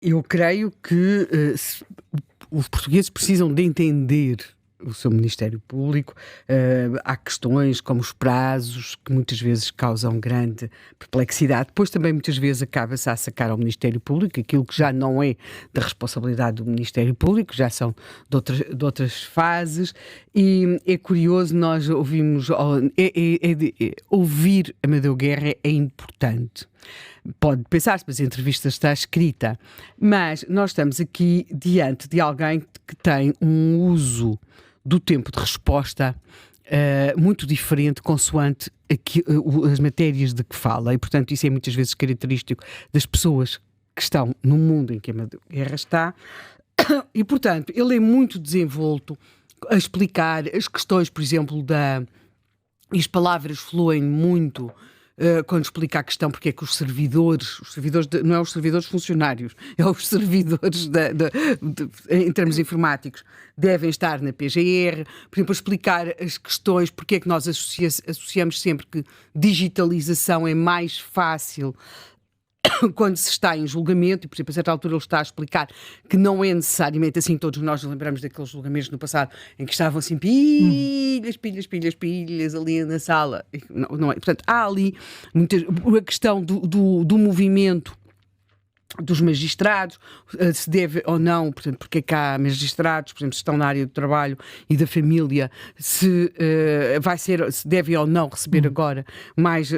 Eu creio que os portugueses precisam de entender o seu Ministério Público. Há questões como os prazos, que muitas vezes causam grande perplexidade. Depois também muitas vezes acaba-se a sacar ao Ministério Público aquilo que já não é da responsabilidade do Ministério Público, já são de outras fases. E é curioso, nós ouvimos... Ouvir Amadeu Guerra é importante. Pode pensar-se, mas a entrevista está escrita. Mas nós estamos aqui diante de alguém que tem um uso do tempo de resposta muito diferente consoante as matérias de que fala. E, portanto, isso é muitas vezes característico das pessoas que estão no mundo em que a Guerra está. E, portanto, ele é muito desenvolto a explicar as questões, por exemplo, e as palavras fluem muito quando explica a questão porque é que os servidores não é os servidores funcionários, é os servidores em termos informáticos devem estar na PGR, por exemplo, a explicar as questões porque é que nós associamos sempre que digitalização é mais fácil quando se está em julgamento, e por exemplo a certa altura ele está a explicar que não é necessariamente assim. Todos nós nos lembramos daqueles julgamentos no passado em que estavam assim pilhas ali na sala, não é? Portanto, há ali a questão do movimento dos magistrados, se deve ou não, portanto, porque é que há magistrados, por exemplo, se estão na área do trabalho e da família, se deve ou não receber agora mais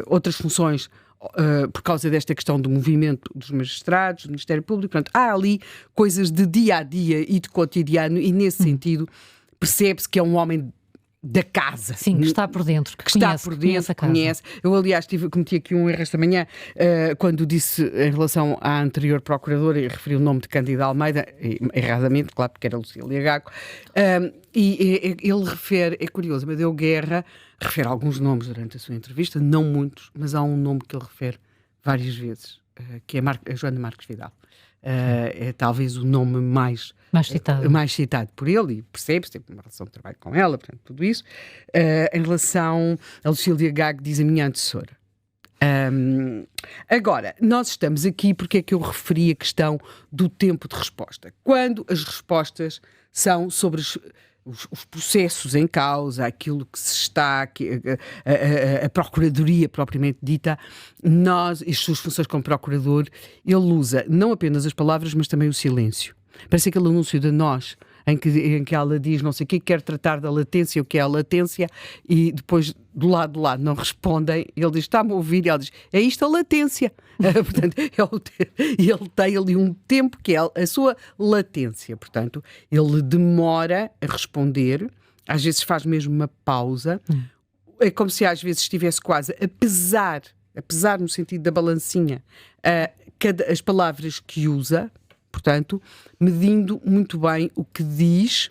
outras funções por causa desta questão do movimento dos magistrados, do Ministério Público. Portanto, há ali coisas de dia-a-dia e de cotidiano, e nesse sentido percebe-se que é um homem da casa. Sim, que está por dentro, que conhece a casa. Eu, aliás, cometi aqui um erro esta manhã, quando disse em relação à anterior procuradora, e referi o nome de Cândida Almeida, erradamente, claro, porque era Lucília Gago, e ele refere, é curioso, Amadeu Guerra refere alguns nomes durante a sua entrevista, não muitos, mas há um nome que ele refere várias vezes, que é a Joana Marques Vidal. É talvez o nome mais citado por ele, e percebe-se, tem uma relação de trabalho com ela, portanto, tudo isso. Em relação a Lucília Gago, diz a minha antecessora. Agora, nós estamos aqui porque é que eu referi a questão do tempo de resposta. Quando as respostas são sobre os processos em causa, aquilo que se está, a Procuradoria propriamente dita, as suas funções como Procurador, ele usa não apenas as palavras, mas também o silêncio. Parece aquele anúncio da Nós, em que ela diz não sei o que, quer tratar da latência, o que é a latência, e depois do lado não respondem, ele diz, está-me a ouvir, e ela diz, é isto a latência. Portanto, ele tem ali um tempo que é a sua latência, portanto, ele demora a responder, às vezes faz mesmo uma pausa, é como se às vezes estivesse quase a pesar no sentido da balancinha, as palavras que usa, portanto, medindo muito bem o que diz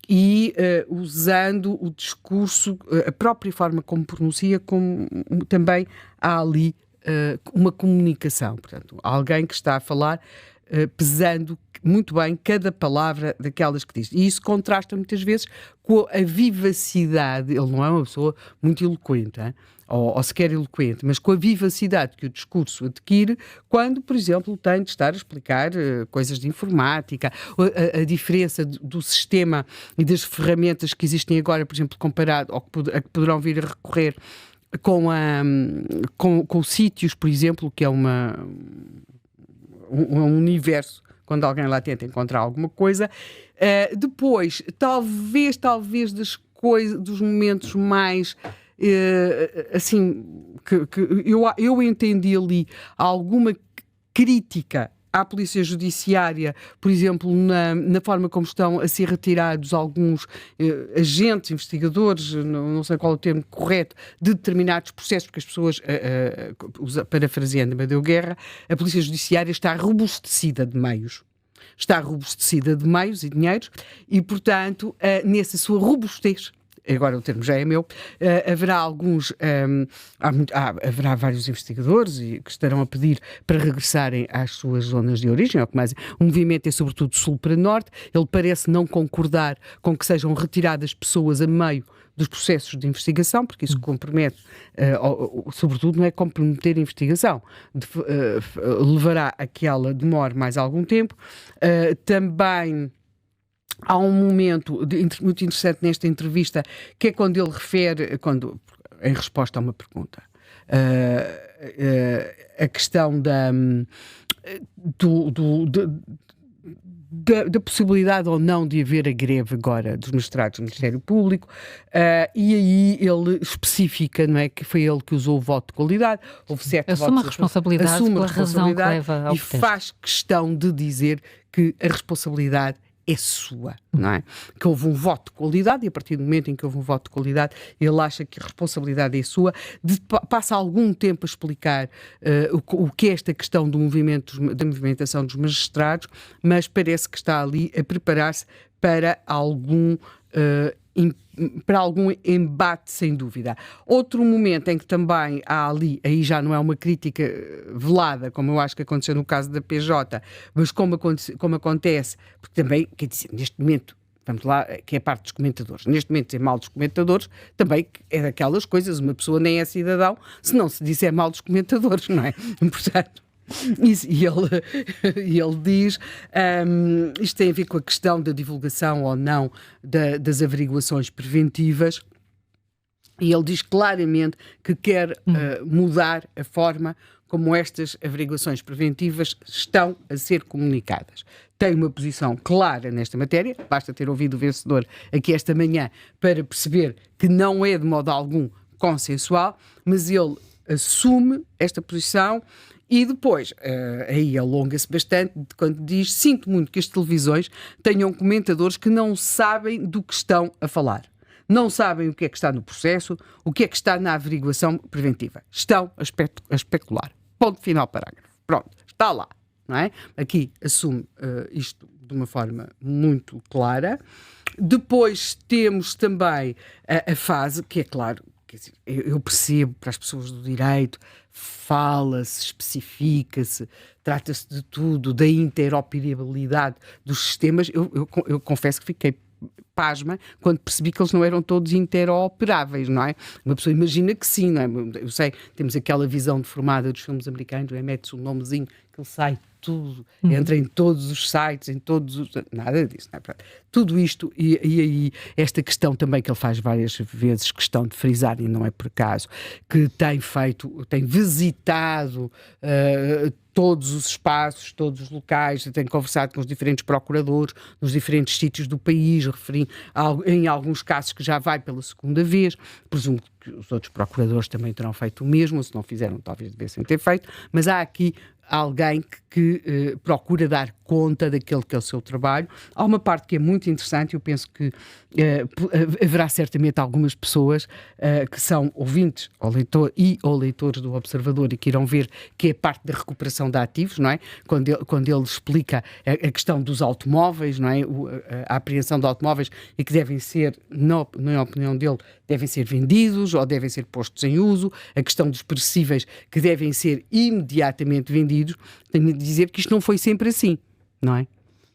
e usando o discurso, a própria forma como pronuncia, como também há ali uma comunicação. Portanto, alguém que está a falar pesando muito bem cada palavra daquelas que diz. E isso contrasta muitas vezes com a vivacidade. Ele não é uma pessoa muito eloquente, ou sequer eloquente, mas com a vivacidade que o discurso adquire quando, por exemplo, tem de estar a explicar coisas de informática, a diferença do sistema e das ferramentas que existem agora, por exemplo, comparado ao a que poderão vir a recorrer com sítios, por exemplo, que é um universo, quando alguém lá tenta encontrar alguma coisa. Depois, talvez dos momentos mais assim, que eu entendi ali alguma crítica à Polícia Judiciária, por exemplo, na forma como estão a ser retirados alguns agentes, investigadores, não sei qual é o termo correto, de determinados processos, porque as pessoas, parafraseando Amadeu Guerra, a Polícia Judiciária está robustecida de meios. Está robustecida de meios e dinheiros e, portanto, nessa sua robustez, agora o termo já é meu, haverá vários investigadores que estarão a pedir para regressarem às suas zonas de origem, o movimento é sobretudo sul para norte. Ele parece não concordar com que sejam retiradas pessoas a meio dos processos de investigação, porque isso compromete, sobretudo não é comprometer a investigação, levará a que ela demore mais algum tempo. Também há um momento muito interessante nesta entrevista, que é quando ele refere, em resposta a uma pergunta, a questão da possibilidade ou não de haver a greve agora dos magistrados do Ministério Público, e aí ele especifica, não é, que foi ele que usou o voto de qualidade, houve 7 votos. Assume a responsabilidade pela razão que leva ao protesto. E faz questão de dizer que a responsabilidade é sua, não é? Que houve um voto de qualidade, e a partir do momento em que houve um voto de qualidade, ele acha que a responsabilidade é sua. Passa algum tempo a explicar o que é esta questão da movimentação dos magistrados, mas parece que está ali a preparar-se para algum embate, sem dúvida. Outro momento em que também há ali, aí já não é uma crítica velada, como eu acho que aconteceu no caso da PJ, mas como acontece, porque também, quer dizer, neste momento, vamos lá, que é a parte dos comentadores. Neste momento, dizer mal dos comentadores também é daquelas coisas, uma pessoa nem é cidadão se não se disser mal dos comentadores, não é? Portanto, e ele diz, isto tem a ver com a questão da divulgação ou não das averiguações preventivas, e ele diz claramente que quer mudar a forma como estas averiguações preventivas estão a ser comunicadas. Tem uma posição clara nesta matéria, basta ter ouvido o vencedor aqui esta manhã para perceber que não é de modo algum consensual, mas ele assume esta posição. E depois, aí alonga-se bastante quando diz: sinto muito que as televisões tenham comentadores que não sabem do que estão a falar. Não sabem o que é que está no processo, o que é que está na averiguação preventiva. Estão a especular. Ponto final, parágrafo. Pronto, está lá, não é? Aqui assume isto de uma forma muito clara. Depois temos também a fase, que é claro, quer dizer, eu percebo, para as pessoas do direito, fala-se, especifica-se, trata-se de tudo, da interoperabilidade dos sistemas. Eu confesso que fiquei pasma quando percebi que eles não eram todos interoperáveis, não é? Uma pessoa imagina que sim, não é? Eu sei, temos aquela visão deformada dos filmes americanos, mete-se um nomezinho, que ele sai tudo, entra em todos os sites, em todos os... Nada disso, não é? Tudo isto, e aí esta questão também que ele faz várias vezes questão de frisar, e não é por acaso, que tem visitado todos os espaços, todos os locais, tem conversado com os diferentes procuradores nos diferentes sítios do país, referindo em alguns casos que já vai pela segunda vez. Presumo que os outros procuradores também terão feito o mesmo, ou se não fizeram, talvez devessem ter feito, mas há aqui alguém que procura dar conta daquele que é o seu trabalho. Há uma parte que é muito interessante, eu penso que haverá certamente algumas pessoas que são ouvintes ou leitores do Observador e que irão ver, que é a parte da recuperação de ativos, não é? Quando ele explica a questão dos automóveis, não é? A apreensão de automóveis, e que devem ser, na opinião dele, devem ser vendidos ou devem ser postos em uso, a questão dos perecíveis que devem ser imediatamente vendidos. Tenho de dizer que isto não foi sempre assim, não é?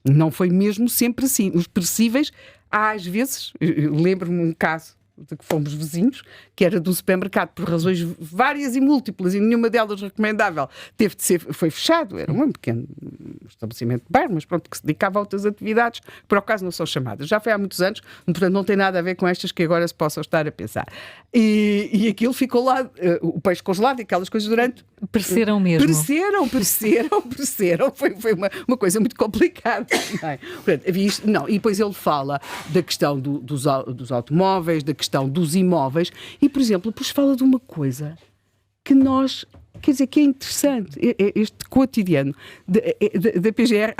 Não foi mesmo sempre assim. Os perecíveis, às vezes, lembro-me um caso de que fomos vizinhos, que era de um supermercado, por razões várias e múltiplas, e nenhuma delas recomendável, foi fechado. Era um pequeno estabelecimento de bar, mas pronto, que se dedicava a outras atividades, que por acaso não são chamadas. Já foi há muitos anos, portanto não tem nada a ver com estas que agora se possam estar a pensar. E aquilo ficou lá, o peixe congelado e aquelas coisas durante... Pereceram mesmo. Pereceram. Foi uma coisa muito complicada. Não é? Portanto, havia isto, não. E depois ele fala da questão dos automóveis, da questão dos imóveis, e, por exemplo, depois fala de uma coisa que nós, quer dizer, que é interessante, este cotidiano da PGR,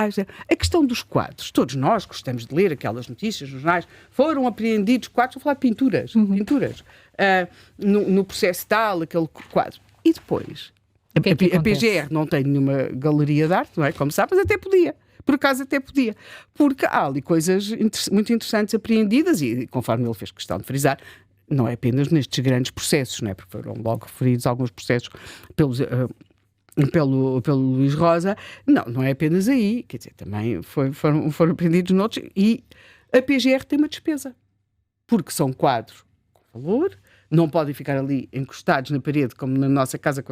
a questão dos quadros. Todos nós gostamos de ler aquelas notícias, jornais, foram apreendidos quadros, vou falar de pinturas, no processo tal, aquele quadro. E depois, a PGR não tem nenhuma galeria de arte, não é? Como sabe, mas até podia. Por acaso até podia, porque há ali coisas muito interessantes apreendidas, e conforme ele fez questão de frisar, não é apenas nestes grandes processos, não é? Porque foram logo referidos alguns processos pelo Luís Rosa, não é apenas aí, quer dizer, também foram apreendidos noutros, e a PGR tem uma despesa, porque são quadros valor, não podem ficar ali encostados na parede, como na nossa casa,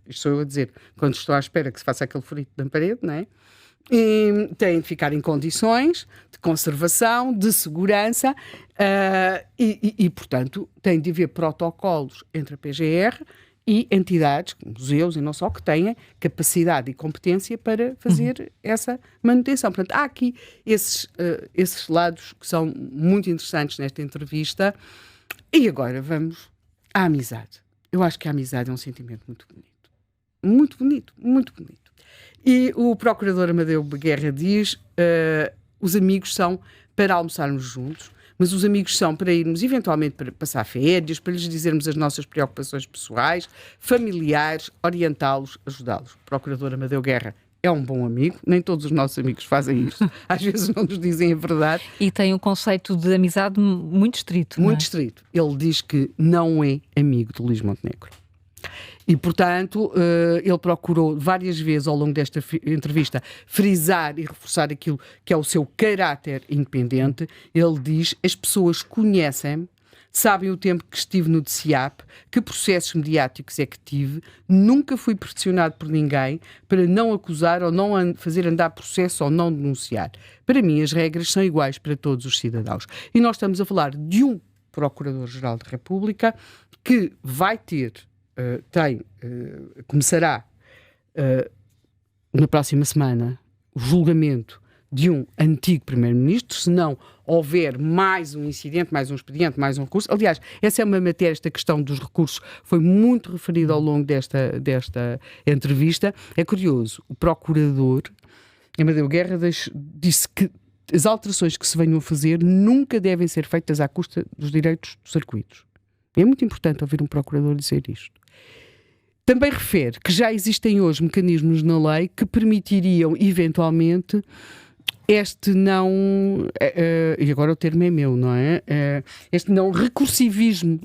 isto sou eu a dizer, quando estou à espera que se faça aquele furito na parede, não é? E têm de ficar em condições de conservação, de segurança, portanto, tem de haver protocolos entre a PGR e entidades, museus e não só, que tenham capacidade e competência para fazer essa manutenção. Portanto, há aqui esses lados que são muito interessantes nesta entrevista. E agora vamos à amizade. Eu acho que a amizade é um sentimento muito bonito. Muito bonito, muito bonito. E o procurador Amadeu Guerra diz, os amigos são para almoçarmos juntos, mas os amigos são para irmos eventualmente para passar férias, para lhes dizermos as nossas preocupações pessoais, familiares, orientá-los, ajudá-los. O procurador Amadeu Guerra é um bom amigo, nem todos os nossos amigos fazem isto, às vezes não nos dizem a verdade. E tem um conceito de amizade muito estrito. Muito estrito. Ele diz que não é amigo de Luís Montenegro. E, portanto, ele procurou várias vezes ao longo desta entrevista frisar e reforçar aquilo que é o seu caráter independente. Ele diz, as pessoas conhecem-me, sabem o tempo que estive no DCAP, que processos mediáticos é que tive, nunca fui pressionado por ninguém para não acusar ou não fazer andar processo ou não denunciar. Para mim, as regras são iguais para todos os cidadãos. E nós estamos a falar de um Procurador-Geral da República que vai ter, começará na próxima semana o julgamento de um antigo Primeiro-Ministro, se não houver mais um incidente, mais um expediente, mais um recurso. Aliás, essa é uma matéria, esta questão dos recursos foi muito referida ao longo desta entrevista. É curioso, o Procurador Amadeu Guerra disse que as alterações que se venham a fazer nunca devem ser feitas à custa dos direitos dos arguidos. É muito importante ouvir um Procurador dizer isto. Também refere que já existem hoje mecanismos na lei que permitiriam, eventualmente, este não... e agora o termo é meu, não é? Este não recursivismo,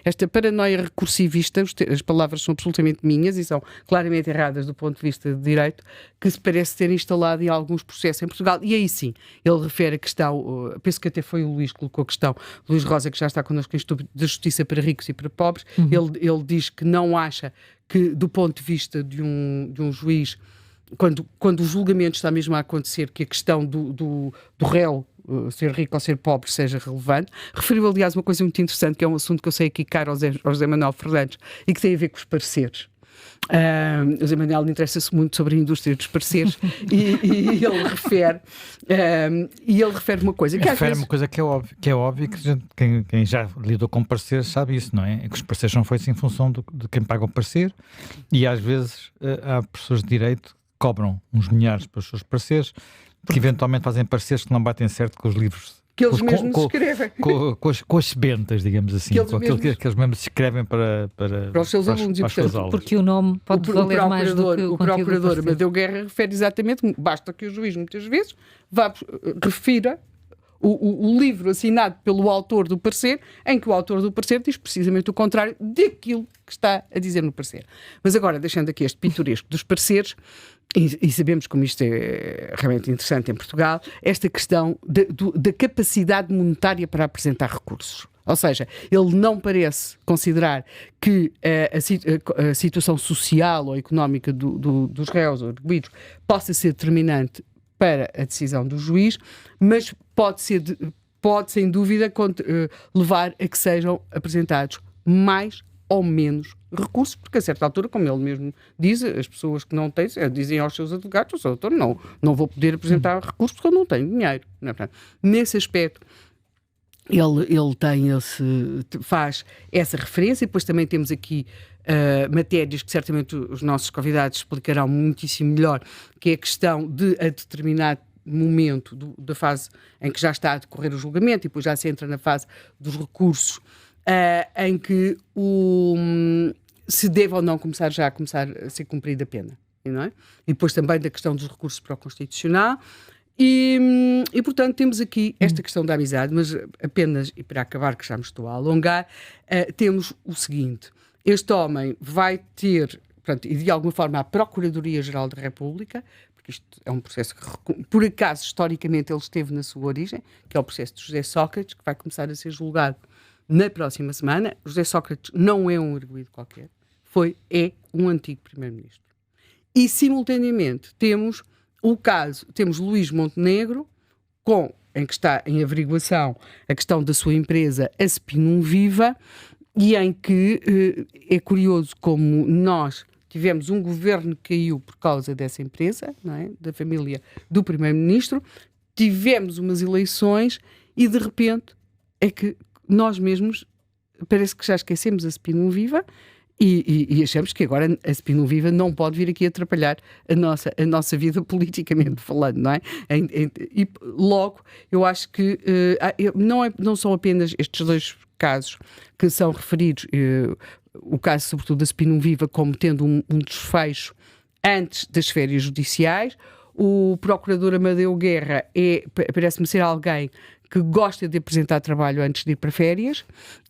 esta paranoia recursivista, as palavras são absolutamente minhas e são claramente erradas do ponto de vista de direito, que se parece ter instalado em alguns processos em Portugal. E aí sim, ele refere a questão, penso que até foi o Luís que colocou a questão, Luís Rosa, que já está connosco em estudo da justiça para ricos e para pobres, ele diz que não acha que, do ponto de vista de um juiz, quando o julgamento está mesmo a acontecer, que a questão do réu ser rico ou ser pobre seja relevante. Referiu, aliás, uma coisa muito interessante, que é um assunto que eu sei aqui caro ao José Manuel Fernandes e que tem a ver com os pareceres. O José Manuel interessa-se muito sobre a indústria dos pareceres e ele refere uma coisa que uma coisa que é óbvio que quem já lidou com pareceres sabe isso, não é? É que os pareceres são feitos em função de quem paga o parecer e às vezes há professores de direito cobram uns milhares para os seus pareceres, que eventualmente fazem pareceres que não batem certo com os livros que eles mesmos escrevem. Com as sebentas, digamos assim, com aquilo que eles mesmos escrevem para os seus alunos. Porque o nome pode valer mais do que o Procurador Amadeu Guerra refere exatamente, basta que o juiz muitas vezes refira o livro assinado pelo autor do parecer, em que o autor do parecer diz precisamente o contrário daquilo que está a dizer no parecer. Mas agora, deixando aqui este pitoresco dos pareceres, e sabemos como isto é realmente interessante em Portugal, esta questão da capacidade monetária para apresentar recursos. Ou seja, ele não parece considerar que a situação social ou económica dos réus ou arguidos possa ser determinante para a decisão do juiz, mas pode sem dúvida levar a que sejam apresentados mais ou menos recursos, porque a certa altura, como ele mesmo diz, as pessoas que não têm, dizem aos seus advogados, o doutor, não vou poder apresentar recursos porque eu não tenho dinheiro. Não é? Portanto, nesse aspecto, ele faz essa referência, e depois também temos aqui matérias que certamente os nossos convidados explicarão muitíssimo melhor, que é a questão de a determinado momento da fase em que já está a decorrer o julgamento e depois já se entra na fase dos recursos, em que se deve ou não começar a ser cumprida a pena, não é? E depois também da questão dos recursos para o Constitucional. E portanto temos aqui esta questão da amizade, mas apenas, e para acabar que já me estou a alongar, temos o seguinte: este homem vai ter, portanto, e de alguma forma a Procuradoria-Geral da República, porque isto é um processo que, por acaso, historicamente ele esteve na sua origem, que é o processo de José Sócrates, que vai começar a ser julgado na próxima semana. José Sócrates não é um arguido qualquer, é um antigo primeiro-ministro. E, simultaneamente, temos Luís Montenegro, em que está em averiguação a questão da sua empresa, a Spinum Viva, e em que é curioso como nós tivemos um governo que caiu por causa dessa empresa, não é? Da família do primeiro-ministro, tivemos umas eleições e, de repente, é que nós mesmos parece que já esquecemos a Spinum Viva e achamos que agora a Spinum Viva não pode vir aqui atrapalhar a nossa vida politicamente falando, não é? E logo, eu acho que não são apenas estes dois casos que são referidos, o caso sobretudo da Spinum Viva como tendo um desfecho antes das férias judiciais. O procurador Amadeu Guerra parece-me ser alguém que gosta de apresentar trabalho antes de ir para férias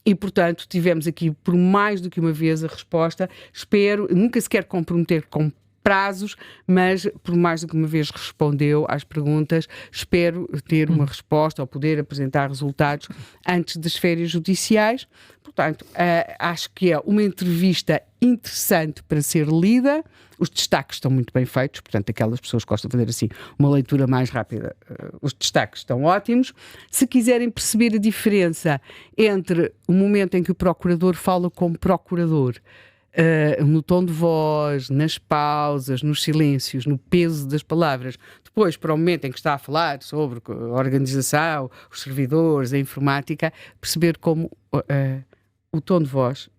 e, portanto, tivemos aqui por mais do que uma vez a resposta. Espero, nunca se quer comprometer com prazos, mas por mais do que uma vez respondeu às perguntas. Espero ter uma resposta ou poder apresentar resultados antes das férias judiciais. Portanto, acho que é uma entrevista interessante para ser lida. Os destaques estão muito bem feitos, portanto, aquelas pessoas que gostam de fazer assim uma leitura mais rápida, os destaques estão ótimos. Se quiserem perceber a diferença entre o momento em que o procurador fala como procurador, no tom de voz, nas pausas, nos silêncios, no peso das palavras, depois para o momento em que está a falar sobre a organização, os servidores, a informática, perceber como o tom de voz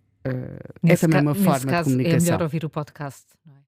é também uma forma de comunicação. É melhor ouvir o podcast, não é?